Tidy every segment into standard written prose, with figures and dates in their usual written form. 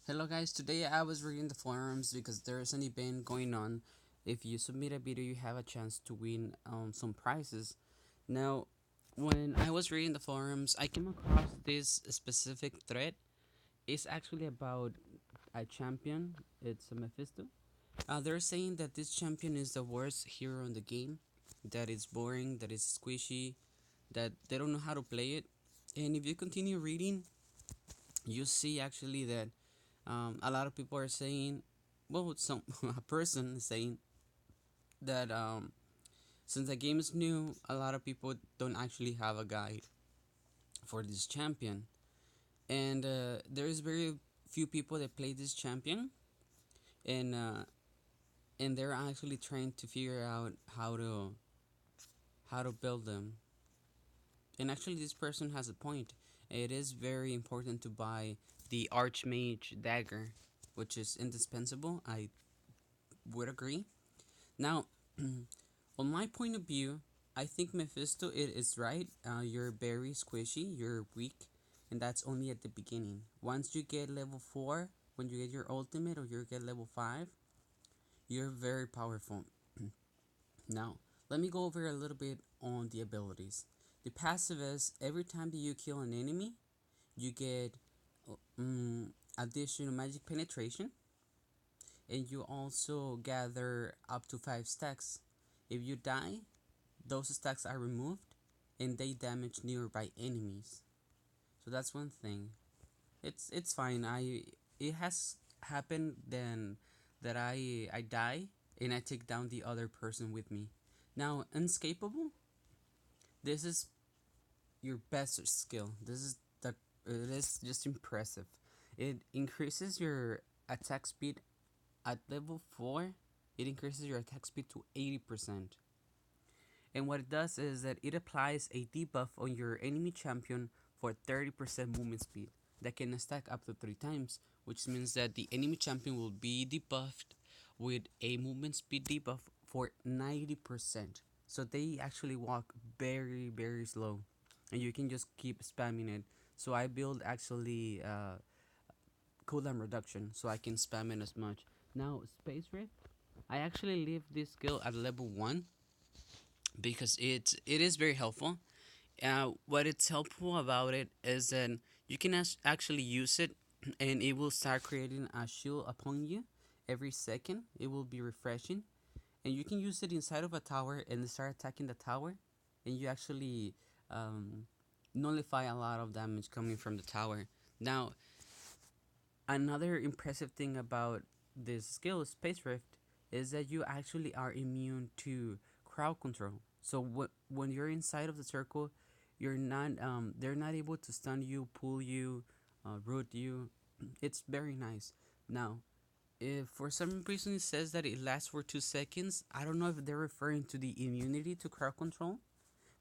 Hello guys, today I was reading the forums because there's an event going on. If you submit a video, you have a chance to win some prizes. Now, when I was reading the forums, I came across this specific thread. It's actually about a champion. It's a Mephisto. They're saying that this champion is the worst hero in the game, that it's boring, that it's squishy, that they don't know how to play it. And if you continue reading, you see actually that a lot of people are saying, well, some a person is saying that since the game is new, a lot of people don't actually have a guide for this champion, and there is very few people that play this champion, and uh, and they're actually trying to figure out how to build them. And actually, this person has a point. It is very important to buy the Archmage dagger, which is indispensable. I would agree. Now, on my point of view, I think Mephisto it is right. You're very squishy, you're weak, and that's only at the beginning. Once you get level 4, when you get your ultimate or you get level 5, you're very powerful. Now, let me go over a little bit on the abilities. The passive is every time that you kill an enemy, you get additional magic penetration, and you also gather up to 5 stacks. If you die, those stacks are removed and they damage nearby enemies. So that's one thing. It's fine. It has happened then that I die and I take down the other person with me. Now, Unscalable, this is your best skill. This is the it is just impressive. It increases your attack speed at level 4. It increases your attack speed to 80%. And what it does is that it applies a debuff on your enemy champion for 30% movement speed that can stack up to 3 times, which means that the enemy champion will be debuffed with a movement speed debuff for 90%. So they actually walk very, very slow, and you can just keep spamming it. So I build actually cooldown reduction so I can spam it as much. Now, Space Rift, I actually leave this skill at level 1 because it is very helpful. What it's helpful about it is that you can actually use it, and it will start creating a shield upon you every second. It will be refreshing, and you can use it inside of a tower and start attacking the tower, and you actually um, nullify a lot of damage coming from the tower. Now, another impressive thing about this skill, Space Rift, is that you actually are immune to crowd control. So when you're inside of the circle, you're not they're not able to stun you, pull you, root you. It's very nice. Now, if for some reason it says that it lasts for 2 seconds, I don't know if they're referring to the immunity to crowd control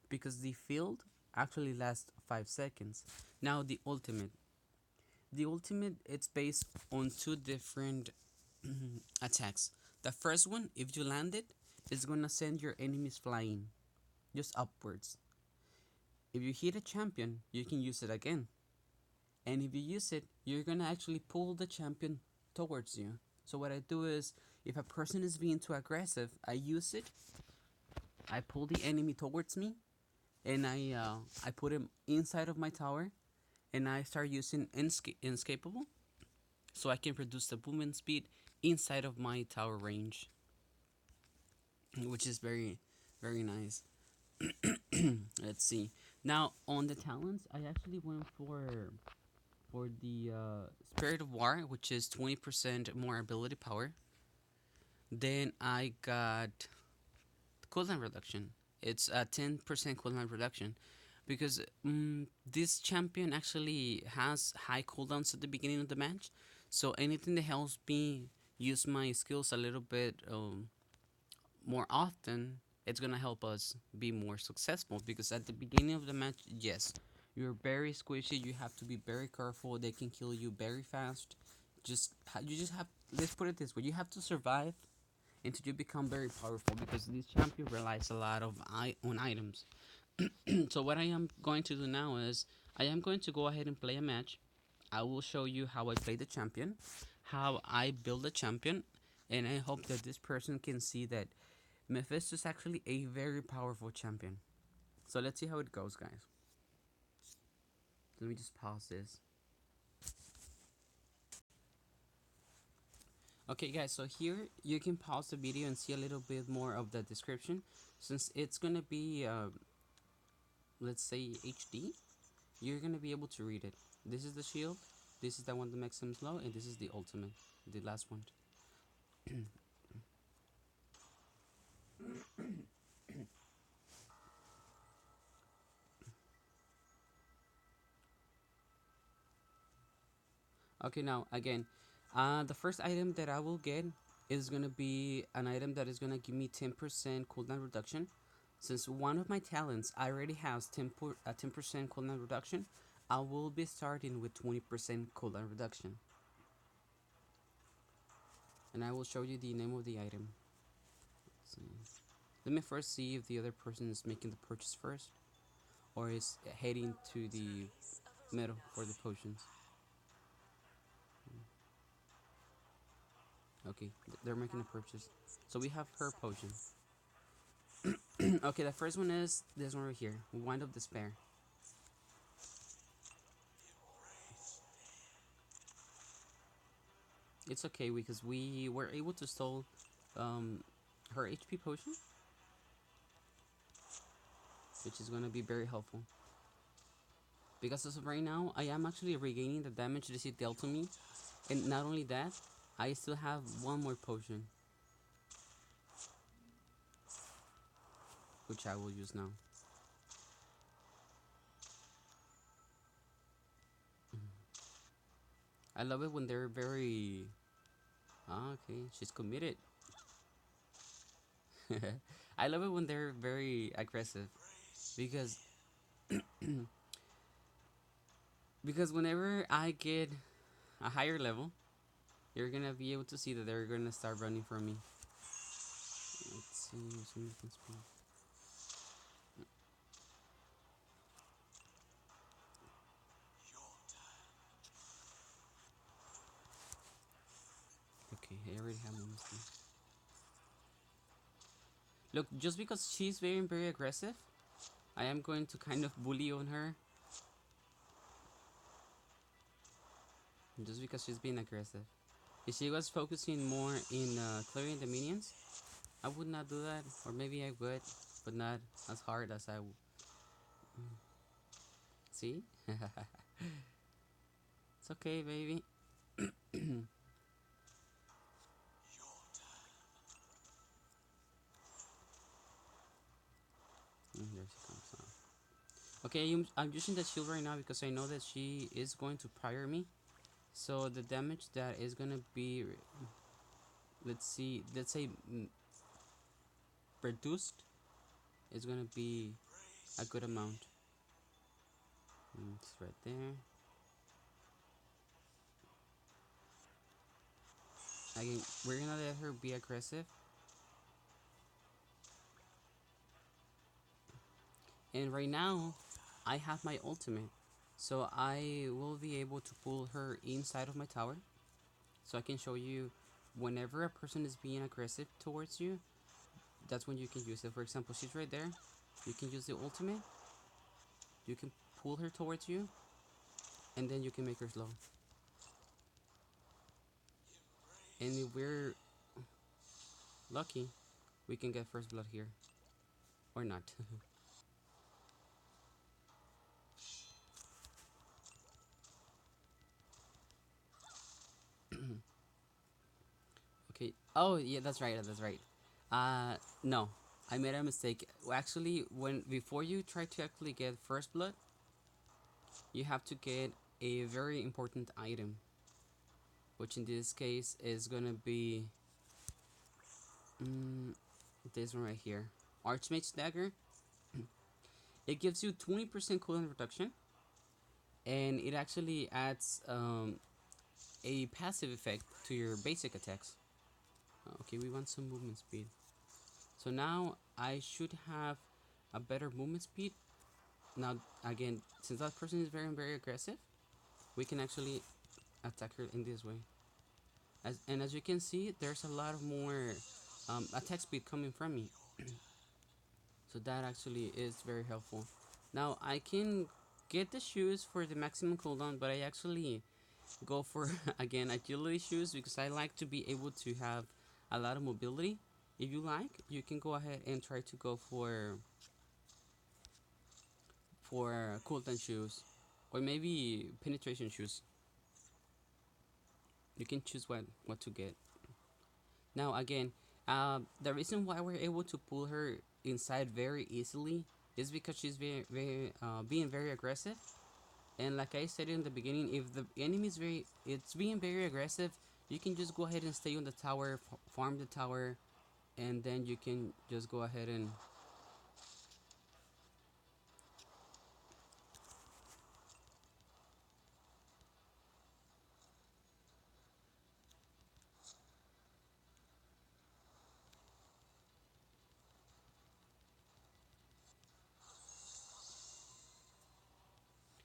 because the field actually lasts 5 seconds. Now the ultimate. The ultimate it's based on two different attacks. The first one, if you land it, is gonna send your enemies flying, just upwards. If you hit a champion, you can use it again. And if you use it, you're gonna actually pull the champion towards you. So what I do is, if a person is being too aggressive, I use it. I pull the enemy towards me, and I put him inside of my tower, and I start using Unscalable, so I can reduce the movement speed inside of my tower range, which is very, very nice. Let's see. Now on the talents, I actually went for the Spirit of War, which is 20% more ability power. Then I got cooldown reduction. It's a 10% cooldown reduction because this champion actually has high cooldowns at the beginning of the match. So anything that helps me use my skills a little bit more often, it's gonna help us be more successful. Because at the beginning of the match, yes, you're very squishy. You have to be very careful. They can kill you very fast. You just have. Let's put it this way: you have to survive until you become very powerful. Because this champion relies a lot of on items. So what I am going to do now is I am going to go ahead and play a match. I will show you how I play the champion, how I build a champion, and I hope that this person can see that Mephisto is actually a very powerful champion. So let's see how it goes, guys. Let me just pause this. Okay, guys, so here you can pause the video and see a little bit more of the description. Since it's gonna be, let's say HD, you're gonna be able to read it. This is the shield, this is the one that makes him slow, and this is the ultimate, the last one. Okay, now again, the first item that I will get is gonna be an item that is gonna give me 10% cooldown reduction. Since one of my talents already has 10% cooldown reduction, I will be starting with 20% cooldown reduction. And I will show you the name of the item. Let me first see if the other person is making the purchase first, or is heading to the middle for the potions. Okay, they're making a purchase. So we have her potion. Okay, the first one is this one right here, Wind of Despair. It's okay because we were able to stole her HP potion, which is gonna be very helpful. Because as of right now, I am actually regaining the damage that she dealt to me, and not only that, I still have one more potion, which I will use now. I love it when they're very... Ah, okay, she's committed. I love it when they're very aggressive, because because whenever I get a higher level, you're gonna be able to see that they're gonna start running from me. Let's see, okay, I already have one. Look, just because she's very aggressive, I am going to kind of bully on her. Just because she's being aggressive. If she was focusing more in clearing the minions, I would not do that. Or maybe I would, but not as hard as I would. See? It's okay, baby. There she comes now. Okay, I'm using the shield right now because I know that she is going to prior me. So the damage that is gonna be, let's say reduced, is gonna be a good amount. It's right there. Again, we're gonna let her be aggressive. And right now, I have my ultimate. So I will be able to pull her inside of my tower. So I can show you whenever a person is being aggressive towards you, that's when you can use it. For example, she's right there. You can use the ultimate. You can pull her towards you. And then you can make her slow. And if we're lucky, we can get first blood here. Or not. Okay. Oh, yeah, that's right. That's right. No. I made a mistake. Actually, before you try to actually get first blood, you have to get a very important item, which in this case is gonna be this one right here, Archmage's Dagger. It gives you 20% cooldown reduction, and it actually adds a passive effect to your basic attacks. Okay, we want some movement speed. So now I should have a better movement speed. Now again, since that person is very aggressive, we can actually attack her in this way. As you can see, there's a lot of more attack speed coming from me. So that actually is very helpful. Now I can get the shoes for the maximum cooldown, but I actually go for again agility shoes because I like to be able to have a lot of mobility. If you like, you can go ahead and try to go for cooldown shoes, or maybe penetration shoes. You can choose what to get. Now again, the reason why we're able to pull her inside very easily is because she's being very aggressive. And like I said in the beginning, if the enemy is it's being very aggressive, you can just go ahead and stay on the tower, farm the tower, and then you can just go ahead and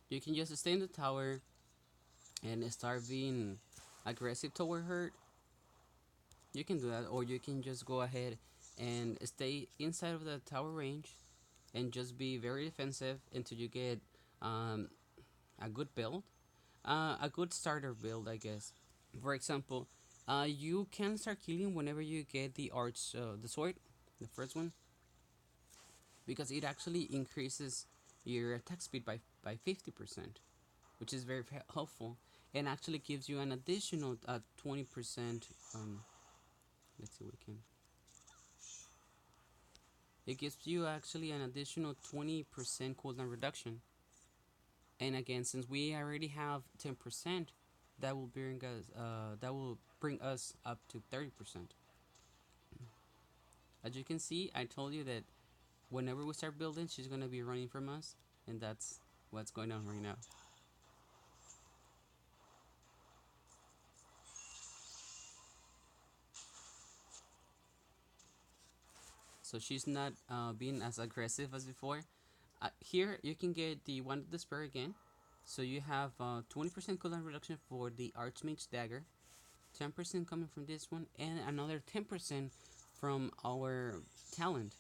you can just stay in the tower and start being aggressive toward her. You can do that, or you can just go ahead and stay inside of the tower range and just be very defensive until you get um, a good build, a good starter build, I guess. For example, you can start killing whenever you get the arch, the sword, the first one, because it actually increases your attack speed by 50%, which is very helpful, and actually gives you an additional 20%. Let's see, we can. It gives you actually an additional 20% cooldown reduction. And again, since we already have 10%, that will bring us up to 30%. As you can see, I told you that whenever we start building, she's gonna be running from us, and that's what's going on right now. So she's not being as aggressive as before. Here you can get the one of despair again. So you have 20% cooldown reduction for the Archmage's dagger, 10% coming from this one, and another 10% from our talent.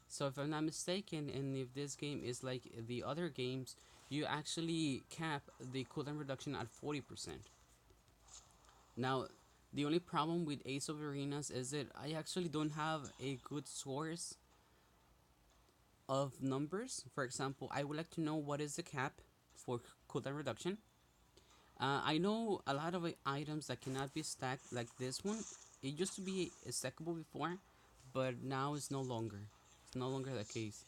So if I'm not mistaken, and if this game is like the other games, you actually cap the cooldown reduction at 40%. Now, the only problem with Ace of Arenas is that I actually don't have a good source of numbers. For example, I would like to know what is the cap for cooldown reduction. I know a lot of items that cannot be stacked, like this one. It used to be stackable before, but now it's no longer. It's no longer the case.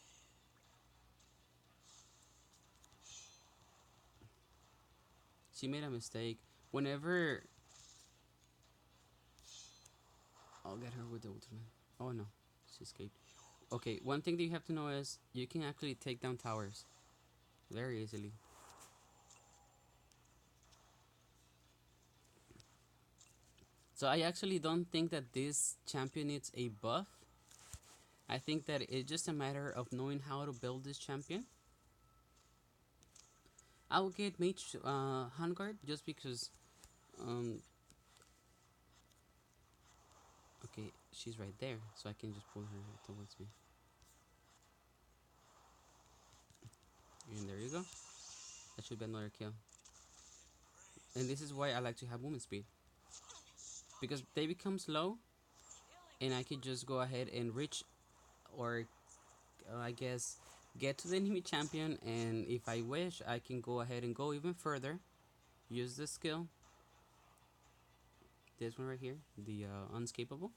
She made a mistake. Whenever I'll get her with the ultimate. Oh no, she escaped. Okay, one thing that you have to know is you can actually take down towers very easily. So I actually don't think that this champion needs a buff. I think that it's just a matter of knowing how to build this champion. I will get Mage Handguard just because. Um, okay, she's right there, so I can just pull her towards me. And there you go. That should be another kill. And this is why I like to have movement speed, because they become slow, and I can just go ahead and reach, or I guess get to the enemy champion, and if I wish, I can go ahead and go even further. Use the skill, this one right here, the Unscalable,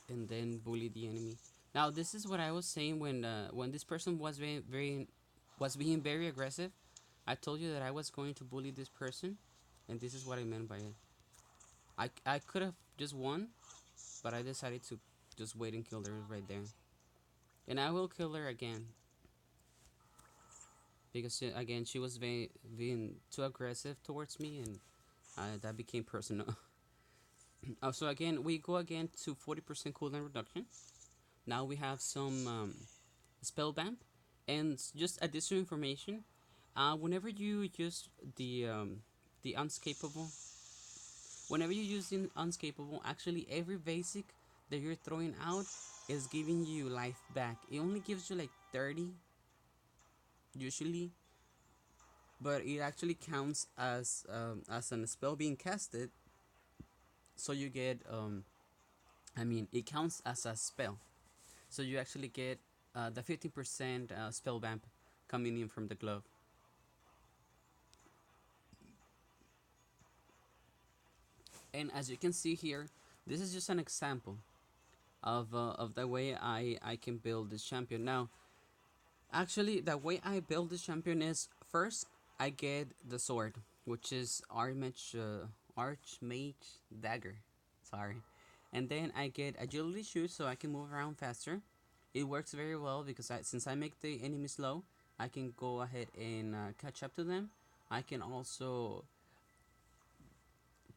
and then bully the enemy. Now this is what I was saying when this person was was being very aggressive. I told you that I was going to bully this person, and this is what I meant by it. I could have just won, but I decided to just wait and kill her right there. And I will kill her again, because again she was being too aggressive towards me, and that became personal. So again, we go again to 40% cooldown reduction. Now we have some spell vamp. And just additional information, whenever you use the unscapable, whenever you use the unscapable, actually every basic that you're throwing out is giving you life back. It only gives you like 30 usually, but it actually counts as a spell being casted. So you get I mean, it counts as a spell. So you actually get the 15% spell vamp coming in from the glove. And as you can see here, this is just an example of the way I can build this champion. Now, actually, the way I build this champion is first I get the sword, which is Archmage dagger. Sorry, and then I get agility shoes so I can move around faster. It works very well because since I make the enemy slow, I can go ahead and catch up to them. I can also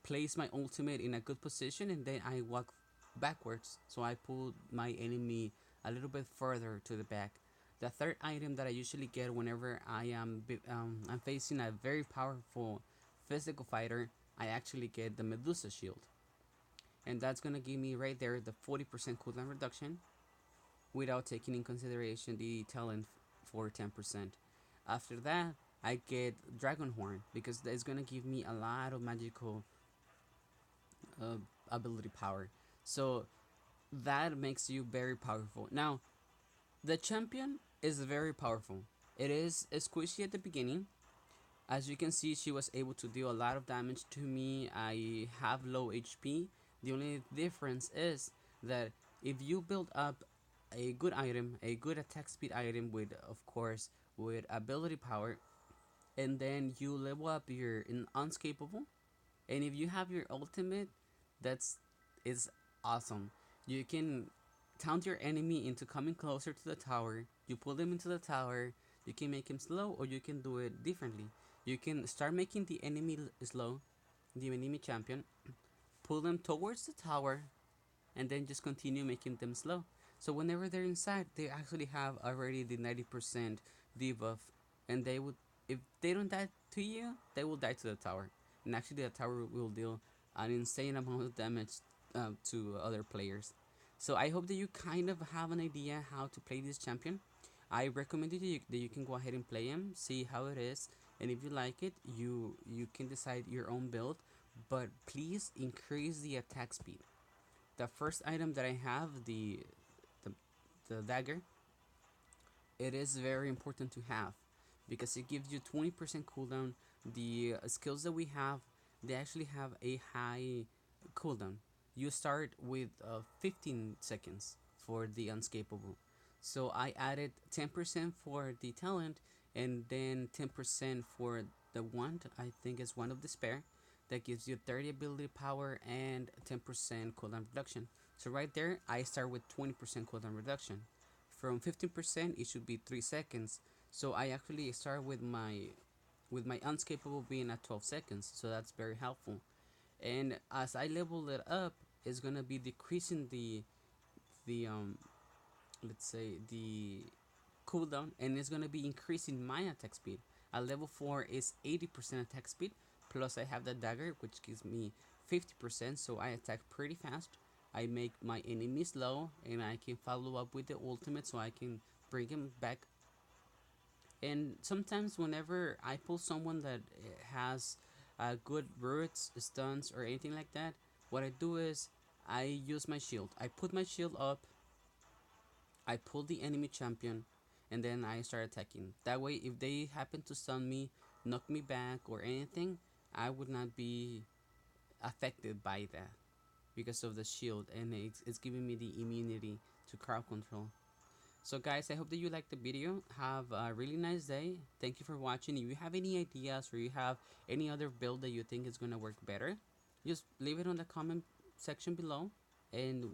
place my ultimate in a good position, and then I walk backwards, so I pull my enemy a little bit further to the back. The third item that I usually get whenever I'm facing a very powerful physical fighter, I actually get the Medusa Shield, and that's gonna give me right there the 40% cooldown reduction without taking in consideration the talent for 10%. After that, I get Dragon Horn because it's gonna give me a lot of magical uh, ability power. So that makes you very powerful. Now, the champion is very powerful. It is squishy at the beginning. As you can see, she was able to deal a lot of damage to me. I have low HP. The only difference is that if you build up a good item, a good attack speed item with, of course, with ability power, and then you level up your unscapable, and if you have your ultimate, that's is awesome. You can taunt your enemy into coming closer to the tower. You pull them into the tower. You can make him slow, or you can do it differently. You can start making the enemy slow, the enemy champion, pull them towards the tower, and then just continue making them slow. So whenever they're inside, they actually have already the 90% debuff, and they would, if they don't die to you, they will die to the tower, and actually the tower will deal an insane amount of damage to other players. So I hope that you kind of have an idea how to play this champion. I recommend that you can go ahead and play him, see how it is, and if you like it, you can decide your own build. But please increase the attack speed. The first item that I have, the, the dagger, it is very important to have because it gives you 20% cooldown. The skills that we have, they actually have a high cooldown. You start with 15 seconds for the unscapable. So I added 10% for the talent and then 10% for the wand. I think it's Wand of Despair that gives you 30 ability power and 10% cooldown reduction. So right there, I start with 20% cooldown reduction. From 15%, it should be 3 seconds. So I actually start with my unscapable being at 12 seconds. So that's very helpful. And as I level it up, it's gonna be decreasing the let's say the cooldown, and it's gonna be increasing my attack speed. At level 4 is 80% attack speed, plus I have the dagger which gives me 50%, so I attack pretty fast. I make my enemies low, and I can follow up with the ultimate so I can bring him back. And sometimes whenever I pull someone that has good roots, stuns, or anything like that, what I do is I use my shield. I put my shield up, I pull the enemy champion, and then I start attacking. That way, if they happen to stun me, knock me back, or anything, I would not be affected by that because of the shield, and it's giving me the immunity to crowd control. So guys, I hope that you liked the video. Have a really nice day. Thank you for watching. If you have any ideas or you have any other build that you think is gonna work better, just leave it on the comment section below, and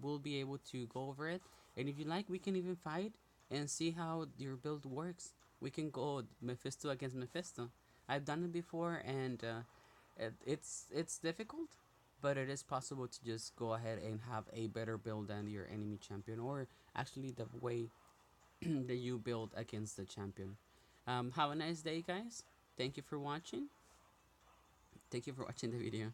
we'll be able to go over it. And if you like, we can even fight and see how your build works. We can go Mephisto against Mephisto. I've done it before, and it's difficult, but it is possible to just go ahead and have a better build than your enemy champion, or actually the way that you build against the champion. Have a nice day, guys. Thank you for watching. Thank you for watching the video.